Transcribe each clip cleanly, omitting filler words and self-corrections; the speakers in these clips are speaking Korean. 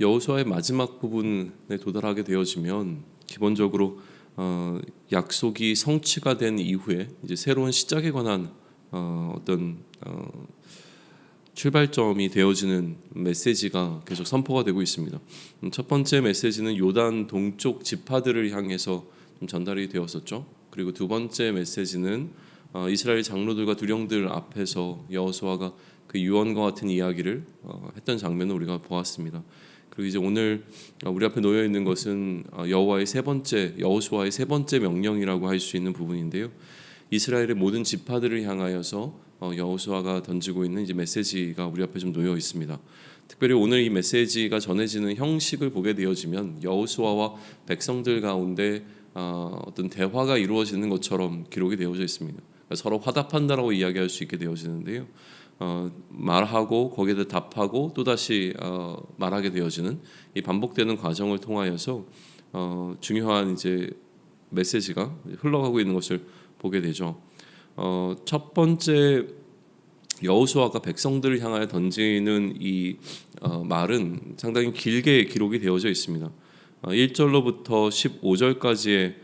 여호수아의 마지막 부분에 도달하게 되어지면 기본적으로 약속이 성취가 된 이후에 이제 새로운 시작에 관한 어떤 출발점이 되어지는 메시지가 계속 선포가 되고 있습니다. 첫 번째 메시지는 요단 동쪽 지파들을 향해서 전달이 되었었죠. 그리고 두 번째 메시지는 이스라엘 장로들과 두령들 앞에서 여호수아가 그 유언과 같은 이야기를 했던 장면을 우리가 보았습니다. 그리고 이제 오늘 우리 앞에 놓여 있는 것은 여호수아의 세 번째 명령이라고 할 수 있는 부분인데요. 이스라엘의 모든 지파들을 향하여서 여호수아가 던지고 있는 이제 메시지가 우리 앞에 좀 놓여 있습니다. 특별히 오늘 이 메시지가 전해지는 형식을 보게 되어지면 여호수아와 백성들 가운데 어떤 대화가 이루어지는 것처럼 기록이 되어져 있습니다. 그러니까 서로 화답한다라고 이야기할 수 있게 되어지는데요. 말하고 거기에 답하고 또 다시 말하게 되어지는 이 반복되는 과정을 통하여서 중요한 이제 메시지가 흘러가고 있는 것을 보게 되죠. 첫 번째 여호수아가 백성들을 향하여 던지는 이 말은 상당히 길게 기록이 되어져 있습니다. 1절로부터 15절까지의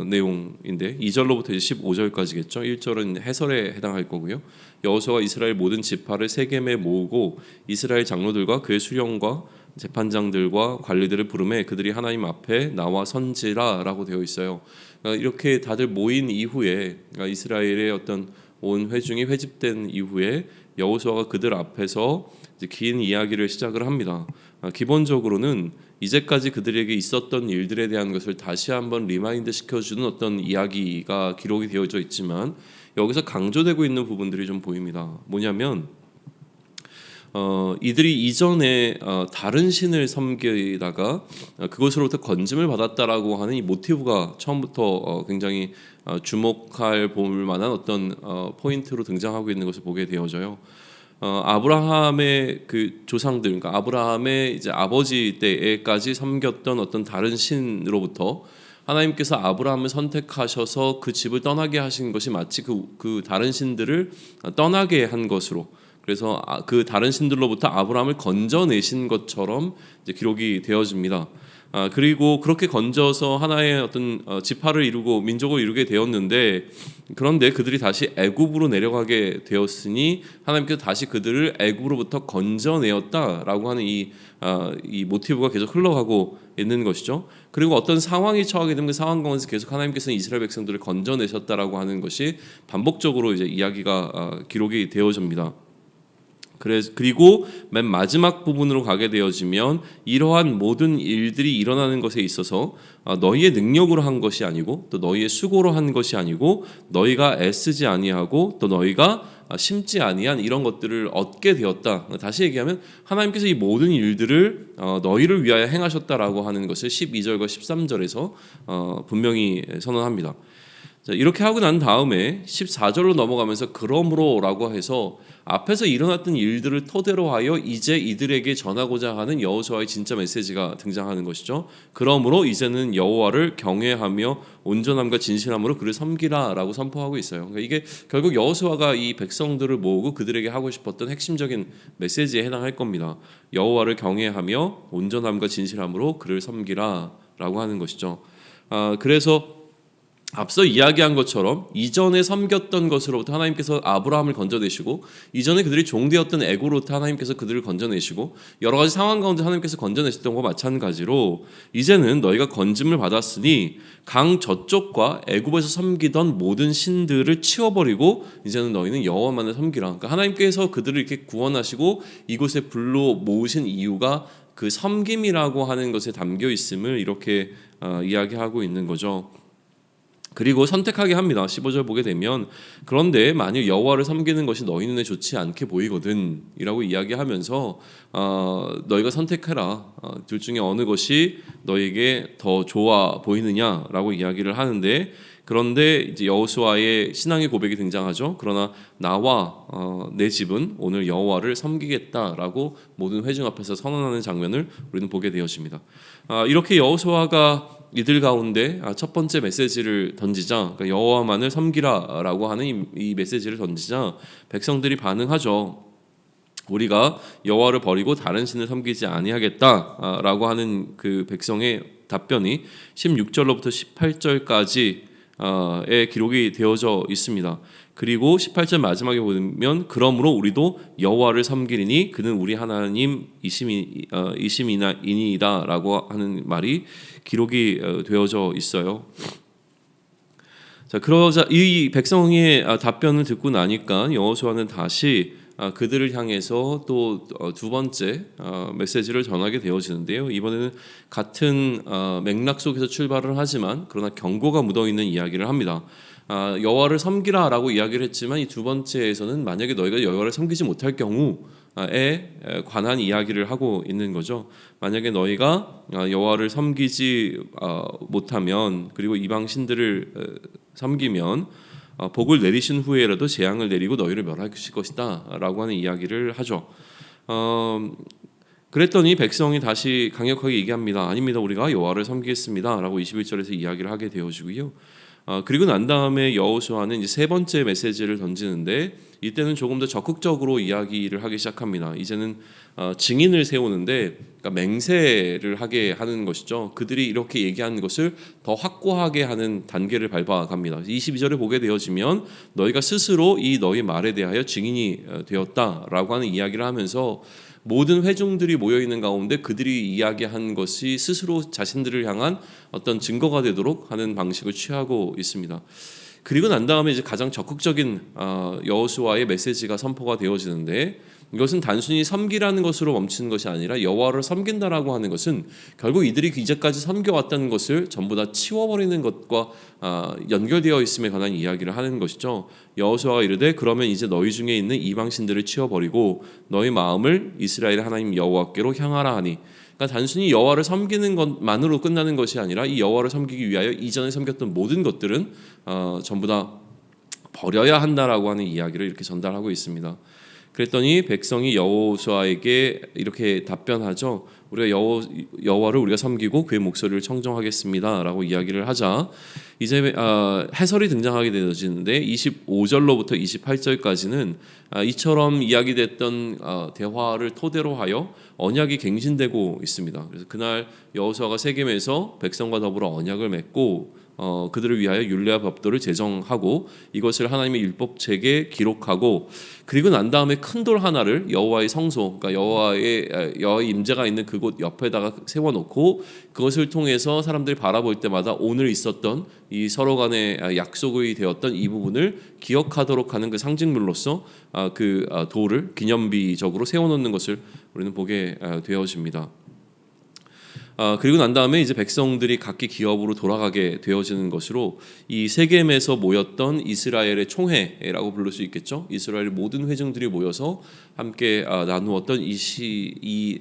내용인데 2절로부터 이제 15절까지겠죠. 1절은 해설에 해당할 거고요. 여호수아가 이스라엘 모든 지파를 세겜에 모으고 이스라엘 장로들과 그의 수령과 재판장들과 관리들을 부르매 그들이 하나님 앞에 나와 선지라라고 되어 있어요. 그러니까 이렇게 다들 모인 이후에 이스라엘의 어떤 온 회중이 회집된 이후에 여호수아가 그들 앞에서 이제 긴 이야기를 시작을 합니다. 기본적으로는 이제까지 그들에게 있었던 일들에 대한 것을 다시 한번 리마인드 시켜주는 어떤 이야기가 기록이 되어져 있지만 여기서 강조되고 있는 부분들이 좀 보입니다. 뭐냐면 이들이 이전에 다른 신을 섬기다가 그것으로부터 건짐을 받았다라고 하는 이 모티브가 처음부터 굉장히 주목할 볼 만한 어떤 포인트로 등장하고 있는 것을 보게 되어져요. 아브라함의 그 조상들, 그러니까 아브라함의 이제 아버지 때에까지 섬겼던 어떤 다른 신으로부터 하나님께서 아브라함을 선택하셔서 그 집을 떠나게 하신 것이 마치 그 다른 신들을 떠나게 한 것으로, 그래서 그 다른 신들로부터 아브라함을 건져내신 것처럼 이제 기록이 되어집니다. 그리고 그렇게 건져서 하나의 어떤 지파를 이루고 민족을 이루게 되었는데, 그런데 그들이 다시 애굽으로 내려가게 되었으니 하나님께서 다시 그들을 애굽으로부터 건져내었다라고 하는 이 모티브가 계속 흘러가고 있는 것이죠. 그리고 어떤 상황이 처하게 되면 그 상황 가운데서 계속 하나님께서는 이스라엘 백성들을 건져내셨다라고 하는 것이 반복적으로 이제 이야기가 기록이 되어집니다. 그리고 맨 마지막 부분으로 가게 되어지면 이러한 모든 일들이 일어나는 것에 있어서 너희의 능력으로 한 것이 아니고 또 너희의 수고로 한 것이 아니고 너희가 애쓰지 아니하고 또 너희가 심지 아니한 이런 것들을 얻게 되었다. 다시 얘기하면 하나님께서 이 모든 일들을 너희를 위하여 행하셨다라고 하는 것을 12절과 13절에서 분명히 선언합니다. 자, 이렇게 하고 난 다음에 14절로 넘어가면서 그러므로라고 해서 앞에서 일어났던 일들을 토대로 하여 이제 이들에게 전하고자 하는 여호수아의 진짜 메시지가 등장하는 것이죠. 그러므로 이제는 여호와를 경외하며 온전함과 진실함으로 그를 섬기라라고 선포하고 있어요. 그러니까 이게 결국 여호수아가 이 백성들을 모으고 그들에게 하고 싶었던 핵심적인 메시지에 해당할 겁니다. 여호와를 경외하며 온전함과 진실함으로 그를 섬기라라고 하는 것이죠. 그래서 앞서 이야기한 것처럼 이전에 섬겼던 것으로부터 하나님께서 아브라함을 건져내시고, 이전에 그들이 종되었던 애고로부터 하나님께서 그들을 건져내시고, 여러 가지 상황 가운데 하나님께서 건져내셨던 것과 마찬가지로 이제는 너희가 건짐을 받았으니 강 저쪽과 애굽에서 섬기던 모든 신들을 치워버리고 이제는 너희는 여호와만을 섬기라. 그러니까 하나님께서 그들을 이렇게 구원하시고 이곳에 불러 모으신 이유가 그 섬김이라고 하는 것에 담겨 있음을 이렇게 이야기하고 있는 거죠. 그리고 선택하게 합니다. 15절 보게 되면 그런데 만일 여호와를 섬기는 것이 너희 눈에 좋지 않게 보이거든 이라고 이야기하면서 너희가 선택해라. 둘 중에 어느 것이 너희에게 더 좋아 보이느냐라고 이야기를 하는데, 그런데 이제 여호수아의 신앙의 고백이 등장하죠. 그러나 나와 내 집은 오늘 여호와를 섬기겠다라고 모든 회중 앞에서 선언하는 장면을 우리는 보게 되어집니다. 이렇게 여호수아가 이들 가운데 첫 번째 메시지를 던지자, 그러니까 여호와만을 섬기라라고 하는 이 메시지를 던지자 백성들이 반응하죠. 우리가 여호와를 버리고 다른 신을 섬기지 아니하겠다라고 하는 그 백성의 답변이 16절로부터 18절까지의 기록이 되어져 있습니다. 그리고 18절 마지막에 보면 그러므로 우리도 여호와를 섬기리니 그는 우리 하나님이심이니이다라고 하는 말이 기록이 되어져 있어요. 자, 그러자 이 백성의 답변을 듣고 나니까 여호수아는 다시 그들을 향해서 또 두 번째 메시지를 전하게 되어지는데요. 이번에는 같은 맥락 속에서 출발을 하지만 그러나 경고가 묻어 있는 이야기를 합니다. 여호와를 섬기라라고 이야기를 했지만 이 두 번째에서는 만약에 너희가 여호와를 섬기지 못할 경우에 관한 이야기를 하고 있는 거죠. 만약에 너희가 여호와를 섬기지 못하면 그리고 이방 신들을 섬기면 복을 내리신 후에라도 재앙을 내리고 너희를 멸하실 것이다라고 하는 이야기를 하죠. 그랬더니 백성이 다시 강력하게 얘기합니다. 아닙니다. 우리가 여호와를 섬기겠습니다라고 21절에서 이야기를 하게 되어지고요. 그리고 난 다음에 여호수아는 이제 세 번째 메시지를 던지는데 이때는 조금 더 적극적으로 이야기를 하기 시작합니다. 이제는 증인을 세우는데 그러니까 맹세를 하게 하는 것이죠. 그들이 이렇게 얘기하는 것을 더 확고하게 하는 단계를 밟아갑니다. 22절에 보게 되어지면 너희가 스스로 이 너희 말에 대하여 증인이 되었다라고 하는 이야기를 하면서 모든 회중들이 모여 있는 가운데 그들이 이야기한 것이 스스로 자신들을 향한 어떤 증거가 되도록 하는 방식을 취하고 있습니다. 그리고 난 다음에 이제 가장 적극적인 여호수아의 메시지가 선포가 되어지는데 이것은 단순히 섬기라는 것으로 멈추는 것이 아니라 여호와를 섬긴다라고 하는 것은 결국 이들이 이제까지 섬겨왔다는 것을 전부 다 치워버리는 것과 연결되어 있음에 관한 이야기를 하는 것이죠. 여호수아가 이르되 그러면 이제 너희 중에 있는 이방신들을 치워버리고 너희 마음을 이스라엘 하나님 여호와께로 향하라 하니 그러니까 단순히 여호와를 섬기는 것만으로 끝나는 것이 아니라 이 여호와를 섬기기 위하여 이전에 섬겼던 모든 것들은 전부 다 버려야 한다라고 하는 이야기를 이렇게 전달하고 있습니다. 그랬더니 백성이 여호수아에게 이렇게 답변하죠. 우리가 여호와를 우리가 섬기고 그의 목소리를 청정하겠습니다라고 이야기를 하자 이제 해설이 등장하게 되어지는데 25절로부터 28절까지는 이처럼 이야기됐던 대화를 토대로 하여 언약이 갱신되고 있습니다. 그래서 그날 여호수아가 세겜에서 백성과 더불어 언약을 맺고 그들을 위하여 율례와 법도를 제정하고 이것을 하나님의 율법책에 기록하고 그리고 난 다음에 큰 돌 하나를 여호와의 성소, 그러니까 여호와의 임재가 있는 그곳 옆에다가 세워놓고 그것을 통해서 사람들이 바라볼 때마다 오늘 있었던 이 서로 간의 약속이 되었던 이 부분을 기억하도록 하는 그 상징물로서 그 돌을 기념비적으로 세워놓는 것을 우리는 보게 되어집니다. 그리고 난 다음에 이제 백성들이 각기 기업으로 돌아가게 되어지는 것으로 이 세겜에서 모였던 이스라엘의 총회라고 부를 수 있겠죠. 이스라엘의 모든 회중들이 모여서 함께 나누었던 이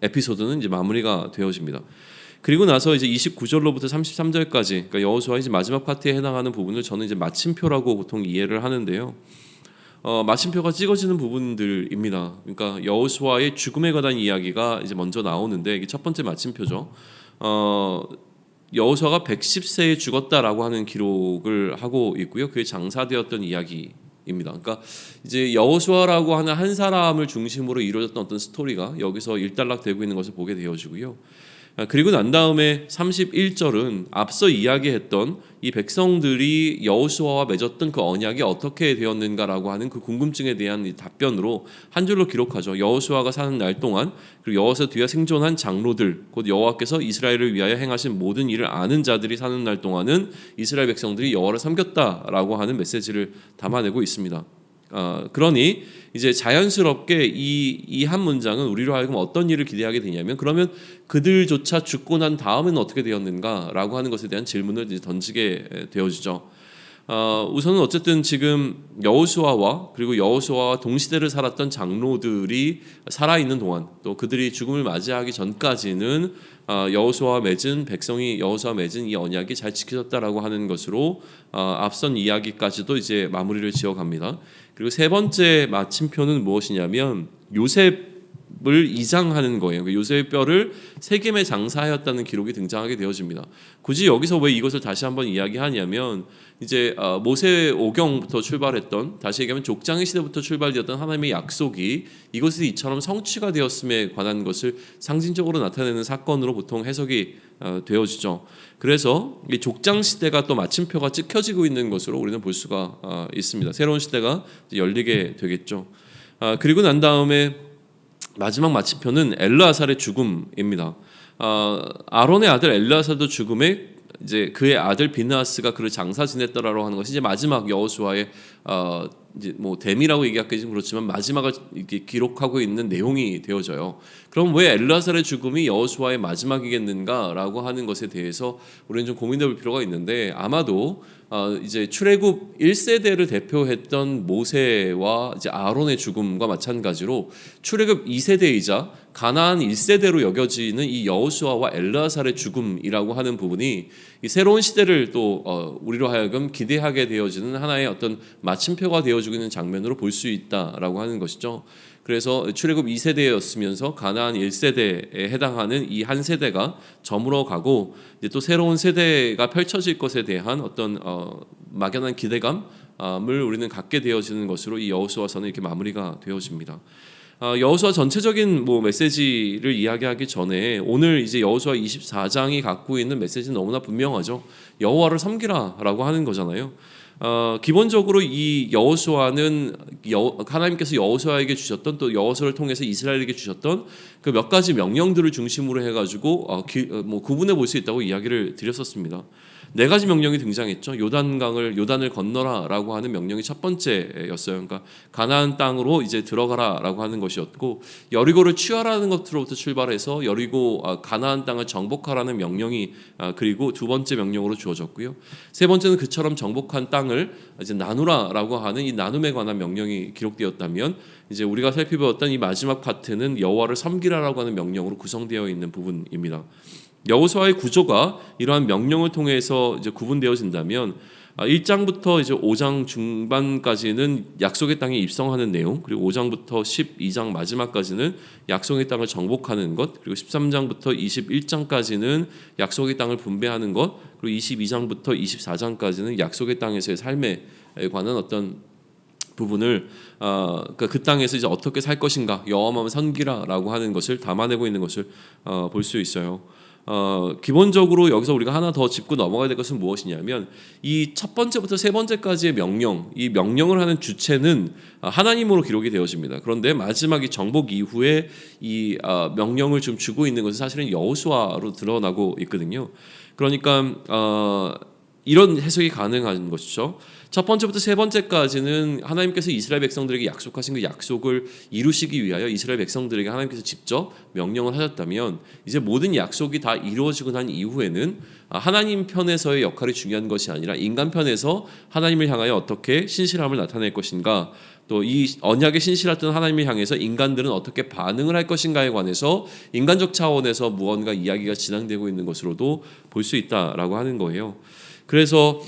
에피소드는 이제 마무리가 되어집니다. 그리고 나서 이제 29절로부터 33절까지 그러니까 여호수아의 이제 마지막 파트에 해당하는 부분을 저는 이제 마침표라고 보통 이해를 하는데요. 마침표가 찍어지는 부분들입니다. 그러니까 여호수아의 죽음에 관한 이야기가 이제 먼저 나오는데 이게 첫 번째 마침표죠. 여호수아가 110세에 죽었다라고 하는 기록을 하고 있고요. 그게 장사되었던 이야기입니다. 그러니까 이제 여호수아라고 하는 한 사람을 중심으로 이루어졌던 어떤 스토리가 여기서 일단락되고 있는 것을 보게 되어지고요. 그리고 난 다음에 31절은 앞서 이야기했던 이 백성들이 여호수아와 맺었던 그 언약이 어떻게 되었는가라고 하는 그 궁금증에 대한 답변으로 한 줄로 기록하죠. 여호수아가 사는 날 동안 그리고 여호수아 뒤에 생존한 장로들 곧 여호와께서 이스라엘을 위하여 행하신 모든 일을 아는 자들이 사는 날 동안은 이스라엘 백성들이 여호와를 섬겼다라고 하는 메시지를 담아내고 있습니다. 그러니 이제 자연스럽게 이 한 문장은 우리로 하여금 어떤 일을 기대하게 되냐면 그러면 그들조차 죽고 난 다음에는 어떻게 되었는가라고 하는 것에 대한 질문을 이제 던지게 되어지죠. 우선은 어쨌든 지금 여호수아와 그리고 여호수아와 동시대를 살았던 장로들이 살아있는 동안 또 그들이 죽음을 맞이하기 전까지는 여호수아와 맺은 백성이 여호수아와 맺은 이 언약이 잘 지켜졌다라고 하는 것으로 앞선 이야기까지도 이제 마무리를 지어갑니다. 그리고 세 번째 마침표는 무엇이냐면 요셉이 요셉을 이장하는 거예요. 요셉의 뼈를 세겜에 장사하였다는 기록이 등장하게 되어집니다. 굳이 여기서 왜 이것을 다시 한번 이야기하냐면 이제 모세 오경부터 출발했던, 다시 얘기하면 족장의 시대부터 출발되었던 하나님의 약속이 이것이 이처럼 성취가 되었음에 관한 것을 상징적으로 나타내는 사건으로 보통 해석이 되어지죠. 그래서 이 족장 시대가 또 마침표가 찍혀지고 있는 것으로 우리는 볼 수가 있습니다. 새로운 시대가 열리게 되겠죠. 그리고 난 다음에 마지막 마침표는 엘르아살의 죽음입니다. 아론의 아들 엘르아살도 죽음에 이제 그의 아들 비느하스가 그를 장사 지냈더라라고 하는 것이 이제 마지막 여호수아의 이제 뭐 댐이라고 얘기하기 좀 그렇지만 마지막을 이렇게 기록하고 있는 내용이 되어져요. 그럼 왜 엘르아살의 죽음이 여호수아의 마지막이겠는가라고 하는 것에 대해서 우리는 좀 고민해볼 필요가 있는데, 아마도 이제 출애굽 1세대를 대표했던 모세와 이제 아론의 죽음과 마찬가지로 출애굽 2세대이자 가나안 1세대로 여겨지는 이 여호수아와 엘르아살의 죽음이라고 하는 부분이 이 새로운 시대를 또 우리로 하여금 기대하게 되어지는 하나의 어떤 마침표가 되어주고 있는 장면으로 볼 수 있다라고 하는 것이죠. 그래서 출애굽 2세대였으면서 가나안 1세대에 해당하는 이 한 세대가 저물어 가고 이제 또 새로운 세대가 펼쳐질 것에 대한 어떤 막연한 기대감을 우리는 갖게 되어지는 것으로 이 여호수아서는 이렇게 마무리가 되어집니다. 여호수아 전체적인 뭐 메시지를 이야기하기 전에 오늘 이제 여호수아 24장이 갖고 있는 메시지는 너무나 분명하죠. 여호와를 섬기라라고 하는 거잖아요. 기본적으로 이 여호수아는 하나님께서 여호수아에게 주셨던, 또 여호수아를 통해서 이스라엘에게 주셨던 그 몇 가지 명령들을 중심으로 해가지고 뭐 구분해 볼 수 있다고 이야기를 드렸었습니다. 네 가지 명령이 등장했죠. 요단을 건너라라고 하는 명령이 첫 번째였어요. 그러니까 가나안 땅으로 이제 들어가라라고 하는 것이었고, 여리고를 취하라는 것으로부터 출발해서 여리고 가나안 땅을 정복하라는 명령이 그리고 두 번째 명령으로 주어졌고요. 세 번째는 그처럼 정복한 땅을 이제 나누라라고 하는 이 나눔에 관한 명령이 기록되었다면, 이제 우리가 살펴보았던 이 마지막 파트는 여호와를 섬기라라고 하는 명령으로 구성되어 있는 부분입니다. 여호수아의 구조가 이러한 명령을 통해서 이제 구분되어진다면 1장부터 이제 5장 중반까지는 약속의 땅에 입성하는 내용, 그리고 5장부터 12장 마지막까지는 약속의 땅을 정복하는 것, 그리고 13장부터 21장까지는 약속의 땅을 분배하는 것, 그리고 22장부터 24장까지는 약속의 땅에서의 삶에 관한 어떤 부분을 그 땅에서 이제 어떻게 살 것인가, 여호와만 섬기라라고 하는 것을 담아내고 있는 것을 볼 수 있어요. 기본적으로 여기서 우리가 하나 더 짚고 넘어가야 될 것은 무엇이냐면, 이 첫 번째부터 세 번째까지의 명령, 이 명령을 하는 주체는 하나님으로 기록이 되어집니다. 그런데 마지막 이 정복 이후에 이 명령을 좀 주고 있는 것은 사실은 여호수아로 드러나고 있거든요. 그러니까 이런 해석이 가능한 것이죠. 첫 번째부터 세 번째까지는 하나님께서 이스라엘 백성들에게 약속하신 그 약속을 이루시기 위하여 이스라엘 백성들에게 하나님께서 직접 명령을 하셨다면, 이제 모든 약속이 다 이루어지고 난 이후에는 하나님 편에서의 역할이 중요한 것이 아니라 인간 편에서 하나님을 향하여 어떻게 신실함을 나타낼 것인가, 또 이 언약의 신실했던 하나님을 향해서 인간들은 어떻게 반응을 할 것인가에 관해서 인간적 차원에서 무언가 이야기가 진행되고 있는 것으로도 볼 수 있다라고 하는 거예요. 그래서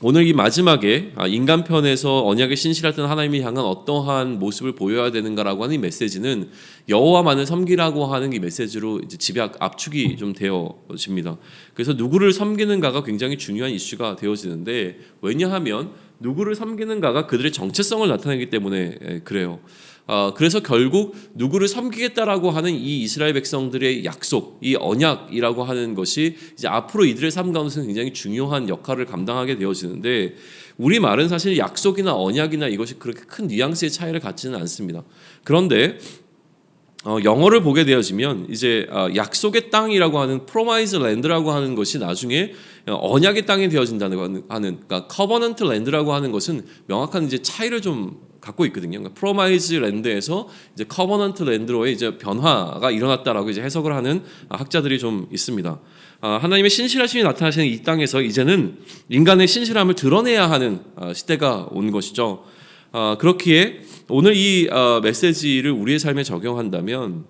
오늘 이 마지막에 인간 편에서 언약의 신실했던 하나님을 향한 어떠한 모습을 보여야 되는가라고 하는 이 메시지는 여호와만을 섬기라고 하는 이 메시지로 이제 집에 압축이 좀 되어집니다. 그래서 누구를 섬기는가가 굉장히 중요한 이슈가 되어지는데, 왜냐하면 누구를 섬기는가가 그들의 정체성을 나타내기 때문에 그래요. 그래서 결국 누구를 섬기겠다라고 하는 이 이스라엘 백성들의 약속, 이 언약이라고 하는 것이 이제 앞으로 이들의 삶 가운데서 굉장히 중요한 역할을 감당하게 되어지는데, 우리 말은 사실 약속이나 언약이나 이것이 그렇게 큰 뉘앙스의 차이를 갖지는 않습니다. 그런데 영어를 보게 되어지면 이제 약속의 땅이라고 하는 프로마이즈 랜드라고 하는 것이 나중에 언약의 땅이 되어진다는 하는, 그러니까 커버넌트 랜드라고 하는 것은 명확한 이제 차이를 좀 갖고 있거든요. 그러니까 프로마이즈 랜드에서 이제 커버넌트 랜드로의 이제 변화가 일어났다라고 이제 해석을 하는 학자들이 좀 있습니다. 하나님의 신실하심이 나타나시는 이 땅에서 이제는 인간의 신실함을 드러내야 하는 시대가 온 것이죠. 그렇기에 오늘 이 메시지를 우리의 삶에 적용한다면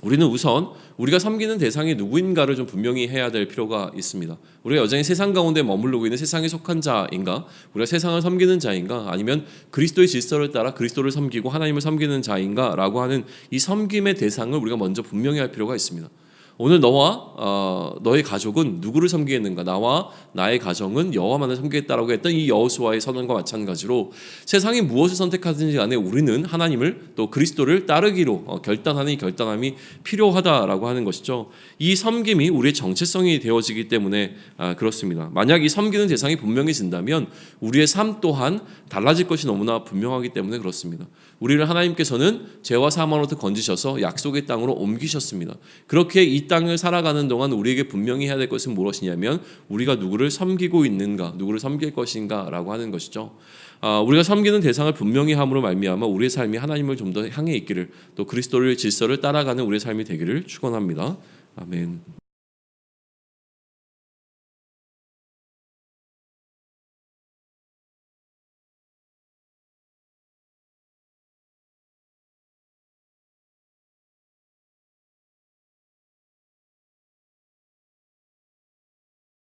우리는 우선 우리가 섬기는 대상이 누구인가를 좀 분명히 해야 될 필요가 있습니다. 우리가 여전히 세상 가운데 머무르고 있는 세상에 속한 자인가, 우리가 세상을 섬기는 자인가, 아니면 그리스도의 질서를 따라 그리스도를 섬기고 하나님을 섬기는 자인가라고 하는 이 섬김의 대상을 우리가 먼저 분명히 할 필요가 있습니다. 오늘 너와 너의 가족은 누구를 섬기겠는가? 나와 나의 가정은 여호와만을 섬기겠다라고 했던 이 여호수아의 선언과 마찬가지로 세상이 무엇을 선택하든지 간에 우리는 하나님을 또 그리스도를 따르기로 결단하는 이 결단함이 필요하다라고 하는 것이죠. 이 섬김이 우리의 정체성이 되어지기 때문에 그렇습니다. 만약 이 섬기는 대상이 분명해진다면 우리의 삶 또한 달라질 것이 너무나 분명하기 때문에 그렇습니다. 우리를 하나님께서는 죄와 사망으로부터 건지셔서 약속의 땅으로 옮기셨습니다. 그렇게 이 땅을 살아가는 동안 우리에게 분명히 해야 될 것은 무엇이냐면 우리가 누구를 섬기고 있는가, 누구를 섬길 것인가라고 하는 것이죠. 우리가 섬기는 대상을 분명히 함으로 말미암아 우리의 삶이 하나님을 좀 더 향해 있기를, 또 그리스도의 질서를 따라가는 우리의 삶이 되기를 축원합니다. 아멘.